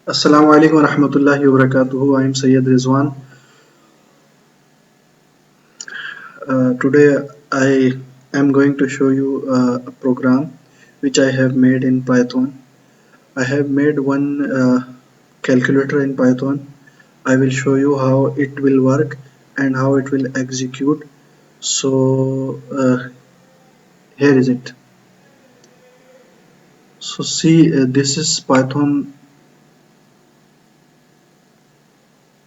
Assalamu alaikum wa rahmatullahi wa barakatuhu. I am Sayyid Rizwan. Today I am going to show you a program which I have made in Python. I have made one calculator in Python. I will show you how it will work and how it will execute. So here is it. So see, this is Python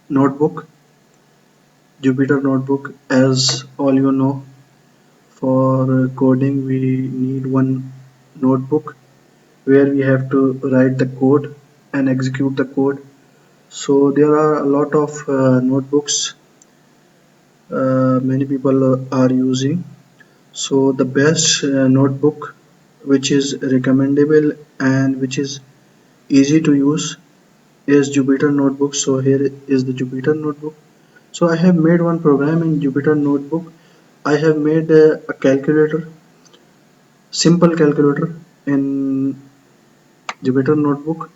notebook, Jupyter notebook. As all you know, for coding we need one notebook where we have to write the code and execute the code. So there are a lot of notebooks many people are using. So the best notebook which is recommendable and which is easy to use is Jupyter Notebook. So here is the Jupyter Notebook. So I have made one program in Jupyter Notebook. I have made a calculator, simple calculator in Jupyter Notebook.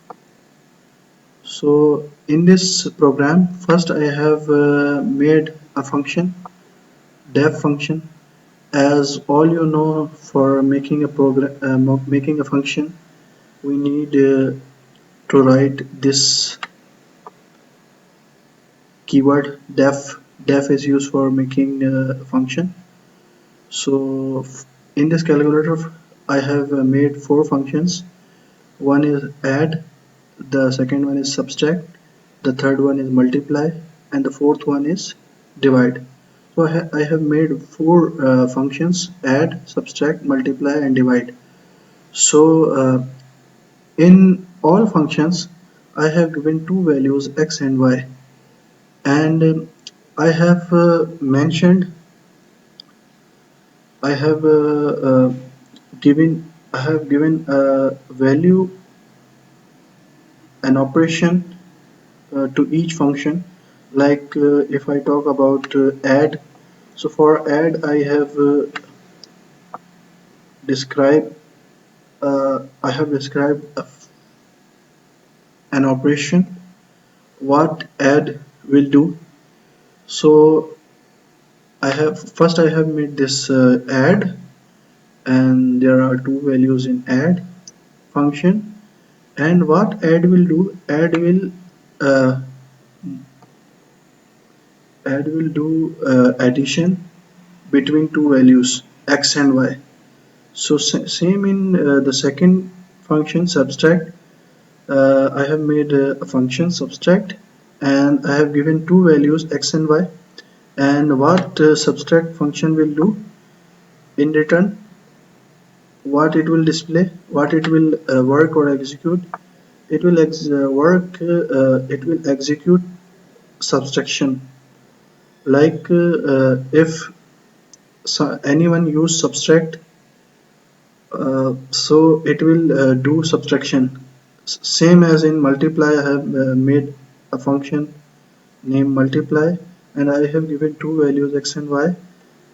So in this program, first I have made a function, def function. As all you know, for making a program, making a function, we need to write this keyword def. Def is used for making a function. So in this calculator, I have made four functions. One is add, the second one is subtract, the third one is multiply, and the fourth one is divide. So I have made four functions: add, subtract, multiply, and divide. So in all functions I have given two values x and y, and I have mentioned I have given a value, an operation to each function. Like if I talk about add, so for add described I have described an operation what add will do. So I have made this add, and there are two values in add function. And what add will do, uh, do addition between two values x and y. So same in the second function subtract. I have made a function subtract, and I have given two values x and y. And what subtract function will do in return, what it will display, what it will work or execute, it will it will execute subtraction. Like if anyone use subtract, so it will do subtraction. Same as in multiply, I have made a function named multiply, and I have given two values x and y,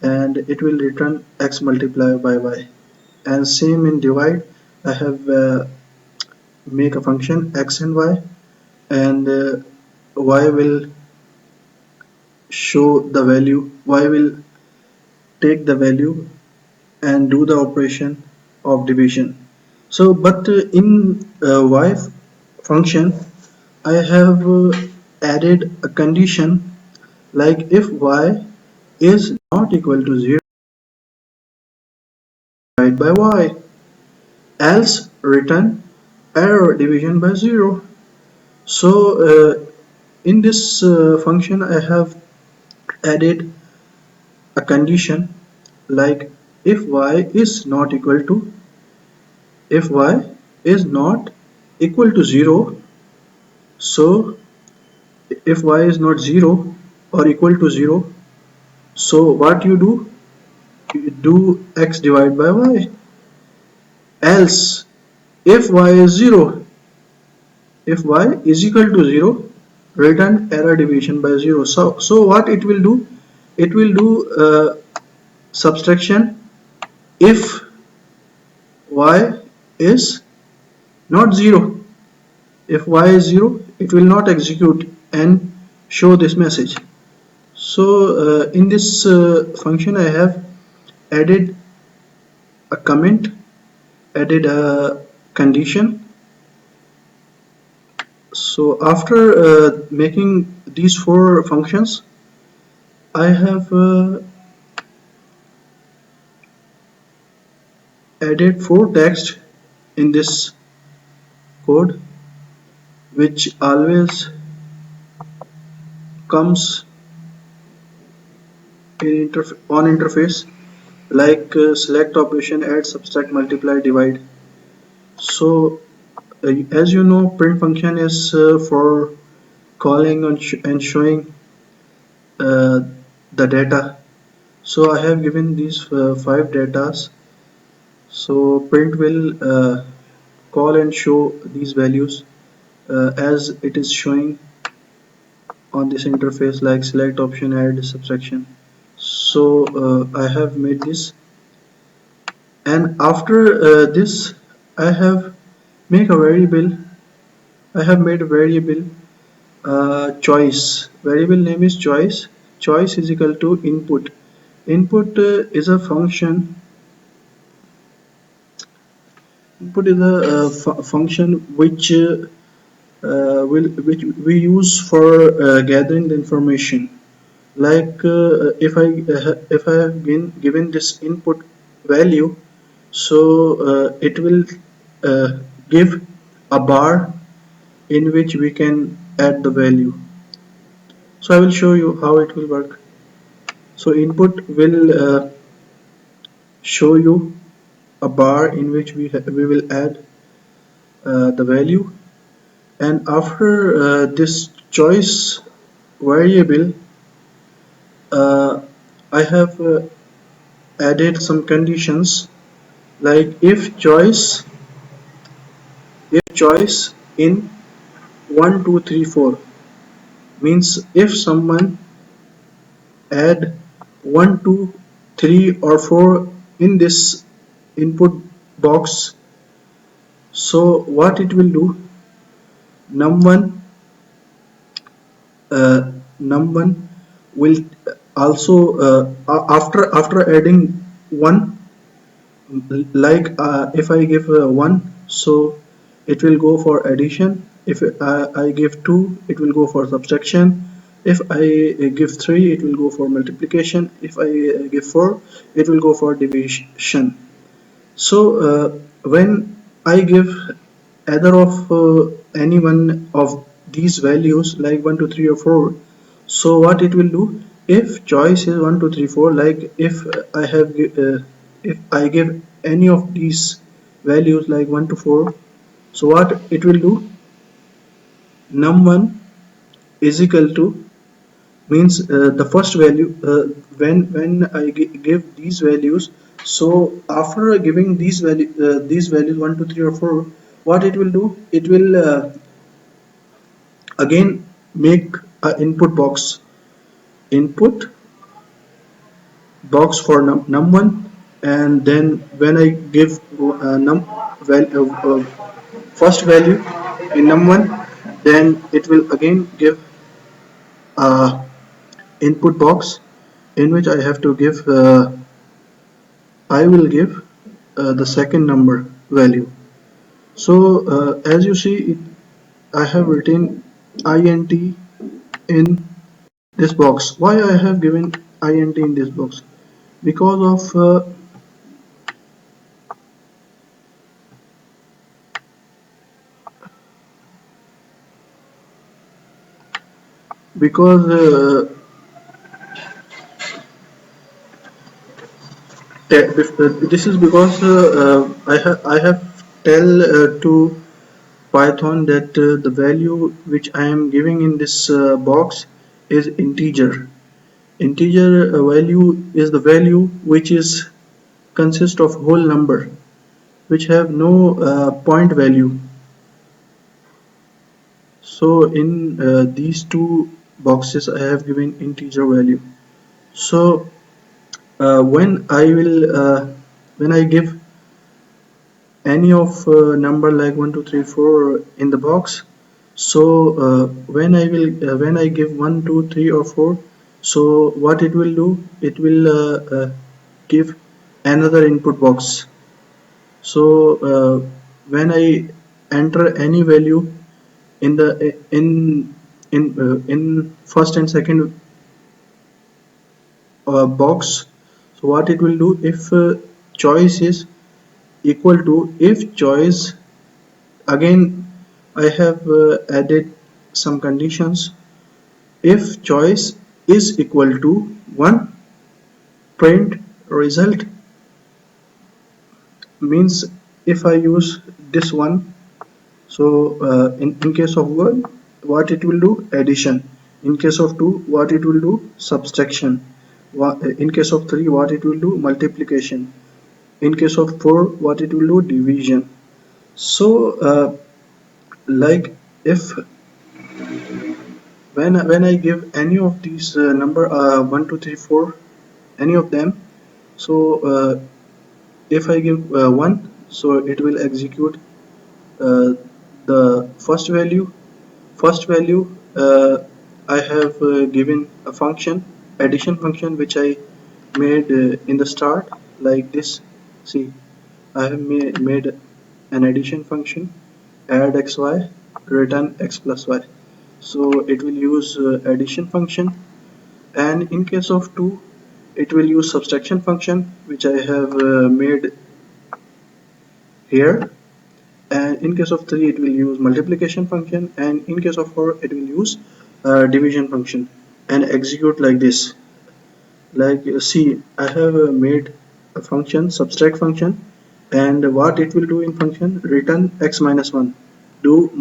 and it will return x multiplied by y. And same in divide, I have make a function x and y, and y will show the value, y will take the value and do the operation of division. So but in y function I have added a condition, like if y is not equal to 0, divide by y, else return error division by 0. So in this function I have added a condition, like if y is not equal to, if y is not equal to 0, so if y is not 0 or equal to 0, so what you do, you do x divided by y. Else if y is 0, if y is equal to 0, return error division by 0. So what it will do, it will do subtraction if y is not 0. If y is 0, it will not execute and show this message. So in this function I have added a comment, added a condition. So after making these four functions, I have added four text in this code, which always comes in on interface, like select, operation, add, subtract, multiply, divide. So as you know, print function is for calling and showing uh, the data. So I have given these five datas. So print will call and show these values as it is showing on this interface, like select, option, add, subtraction. So I have made this, and after this I have make a variable. I have made a variable choice. Variable name is choice. Choice is equal to input. Input is a function. Input is a function which we use for gathering the information. Like if I have been given this input value, so it will give a bar in which we can add the value. So I will show you how it will work. So input will show you a bar in which we will add the value, and after this choice variable, uh, I have added some conditions, like if choice in 1 2 3 4, means if someone add 1 2 3 or 4 in this input box, so what it will do, num1 num1 will also after adding 1, like if I give 1, so it will go for addition. If I give 2, it will go for subtraction. If I give 3, it will go for multiplication. If I give 4, it will go for division. So when I give either of any one of these values, like 1 2 3 or 4, so what it will do, if choice is 1 2 3 4, like if I give any of these values like 1 to 4, so what it will do, num1 is equal to, means the first value, when I give these values, so after giving these values 1 2 3 or 4, what it will do, it will again make a input box for num1, and then when I give first value in num1, then it will again give a input box in which I have to give I will give the second number value. So as you see, I have written int in this box. Why I have given int in this box? Because of because this is because I have tell to Python that the value which I am giving in this box is integer. Integer value is the value which is consist of whole number, which have no point value. So in these two boxes I have given integer value. So when I give any of number like 1 2 3 4 in the box, So when I give 1 2 3 or 4, so what it will do, it will give another input box. So when I enter any value in the in first and second box, so what it will do, if choice is equal to, if choice, again I have added some conditions. If choice is equal to 1, print result. Means if I use this one, so in case of 1, what it will do, addition. In case of 2, what it will do, subtraction. In case of 3, what it will do, multiplication. In case of 4, what it will do, division. So like if when I give any of these number 1 2 3 4, any of them, so if I give 1, so it will execute uh, the first value. I have given a function, addition function, which I made in the start, like this. See, I have made an addition function, add xy, return x plus y. So it will use addition function, and in case of 2, it will use subtraction function, which I have made here. And in case of 3, it will use multiplication function, and in case of 4, it will use division function, and execute like this. Like see, I have made a function, subtract function, and what it will do in function, return x minus 1, do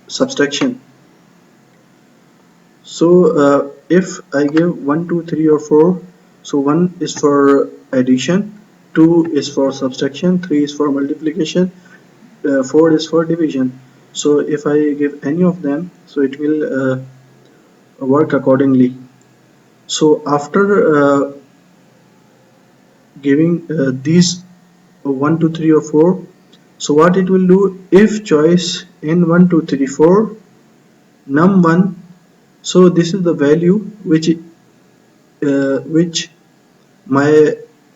subtraction. So if I give 1 2 3 or 4, so 1 is for addition, 2 is for subtraction, 3 is for multiplication, 4 is for division. So if I give any of them, so it will work accordingly. So after giving these 1 2 3 or 4, so what it will do, if choice in 1 2 3 4 num1, so this is the value which my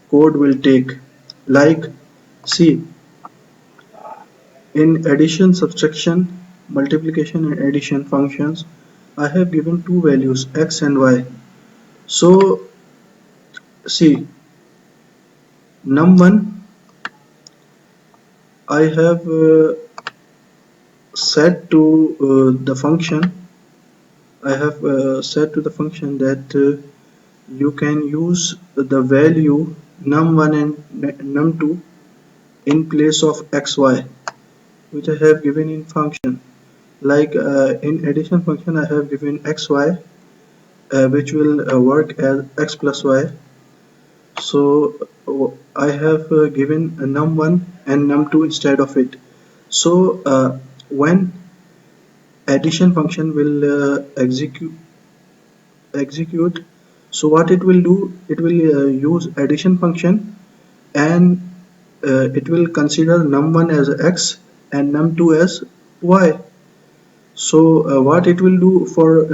code will take. Like see, in addition, subtraction, multiplication and addition functions, I have given two values, x and y. So see, num1, I have set to the function. I have set to the function that you can use the value num1 and num2 in place of xy, which I have given in function. Like in addition function, I have given xy, which will work as x plus y. So I have given a num1 and num2 instead of it. So when addition function will execute, so what it will do, it will use addition function, and it will consider num1 as x and num2 as y. So what it will do for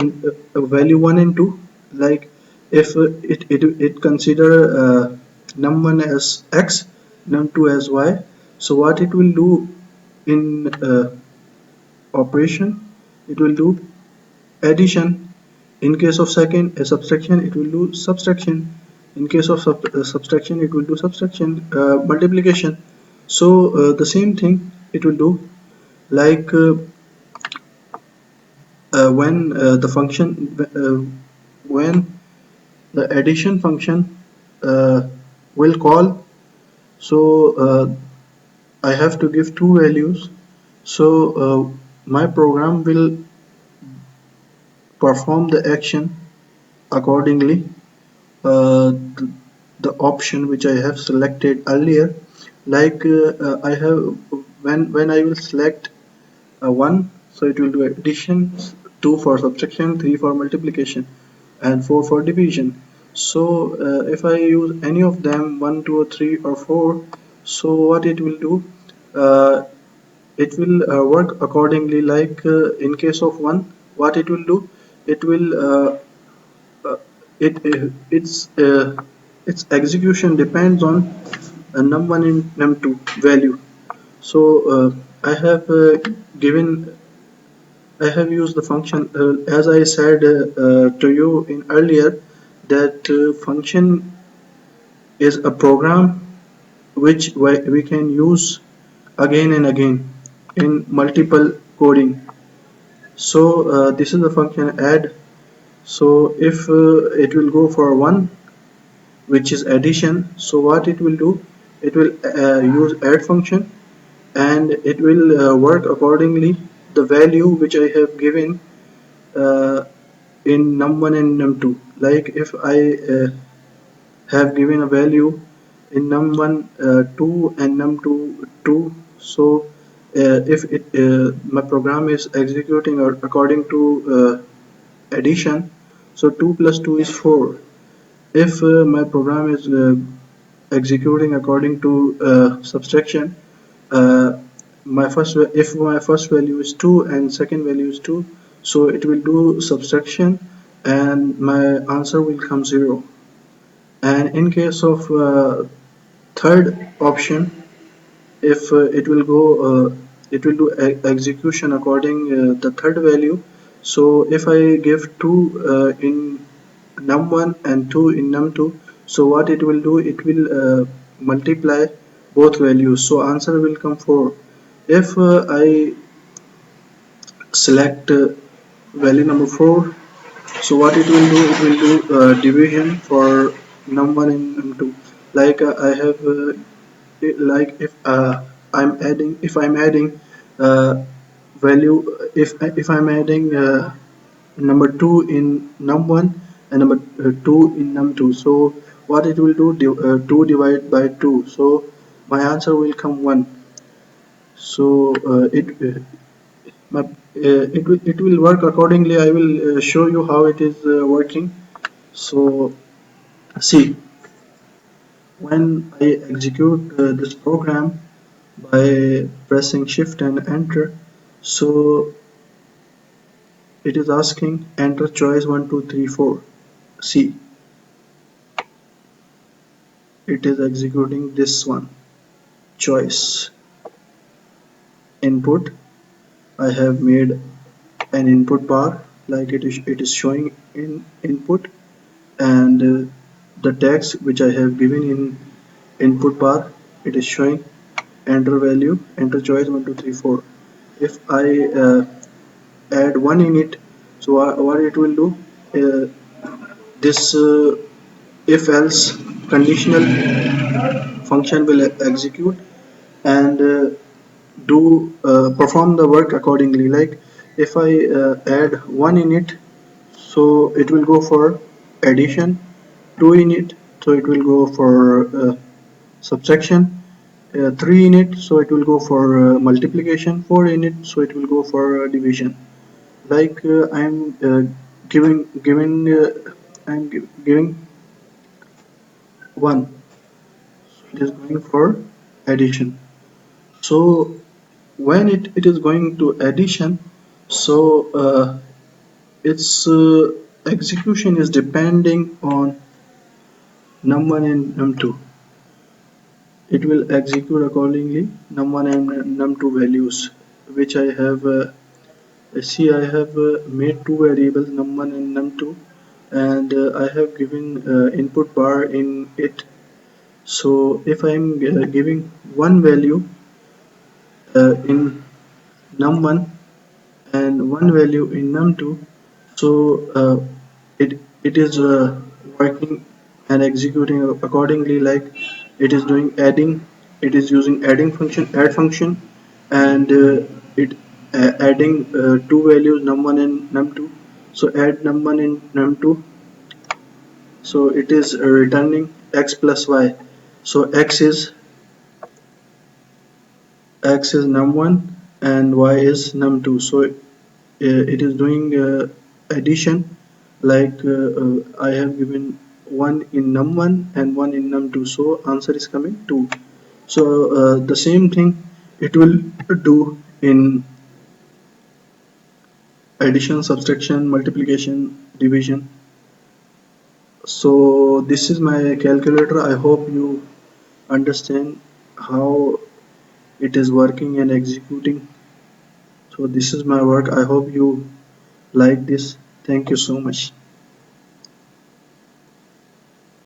value 1 and 2, like if it consider num1 as x, num2 as y, so what it will do in operation, it will do addition. In case of second subtraction, it will do subtraction. In case of subtraction, it will do subtraction, multiplication. So the same thing it will do. Like when the function when the addition function will call, so I have to give two values. So my program will perform the action accordingly. The, the option which I have selected earlier, like I have, when I will select 1, so it will do addition, 2 for subtraction, 3 for multiplication, and 4 for division. So if I use any of them, 1 2 or 3 or 4, so what it will do, uh, it will work accordingly. Like in case of 1, what it will do, it will uh, it its execution depends on num1 and num2 value. So I have given I have used the function as I said to you in earlier, that function is a program which we can use again and again in multiple coding. So this is the function add. So if it will go for 1, which is addition, so what it will do, it will use add function, and it will work accordingly the value which I have given uh, in num1 and num2. Like if I have given a value in num1 2 and num2 2, so if it my program is executing according to addition, so 2 plus 2 is 4. If my program is executing according to subtraction, uh, if my first value is 2 and second value is 2, so it will do subtraction and my answer will come 0. And in case of third option, if it will do execution according the third value. So if I give 2 in num1 and 2 in num2, so what it will do, it will multiply both values, so answer will come 4. If I select value number 4, so what it will do, it will do division for num1 and num2. Like I have like if I'm adding uh, value, if I'm adding number 2 in num1 and number 2 in num2, so what it will do, 2 divided by 2, so my answer will come 1. So it will work accordingly. I will show you how it is working. So see, when I execute this program by pressing shift and enter, so it is asking enter choice 1 2 3 4. See, it is executing this one, choice input. I have made an input bar, like it is showing in input, and the text which I have given in input bar, it is showing enter value, enter choice 1 2 3 4. If I add 1 in it, so what it will do, this if else conditional function will execute and do perform the work accordingly. Like if I add 1 in it, so it will go for addition, 2 in it, so it will go for subtraction, 3 in it, so it will go for multiplication, 4 in it, so it will go for division. Like I'm giving 1, so it is going for addition. So when it is going to addition, so its execution is depending on num1 and num2. It will execute accordingly num1 and num2 values, which I have see I have made two variables num1 and num2, and I have given input bar in it. So if I am giving one value in num1 and one value in num2, so it is working and executing accordingly. Like it is doing adding, it is using add function, and it adding two values num1 and num2. So add num1 and num2, so it is returning x plus y. So x is num1 and y is num2. So it is doing addition. Like I have given 1 in num1 and 1 in num2, so answer is coming 2. So the same thing it will do in addition, subtraction, multiplication, division. So this is my calculator. I hope you understand how it is working and executing. So this is my work. I hope you like this. Thank you so much.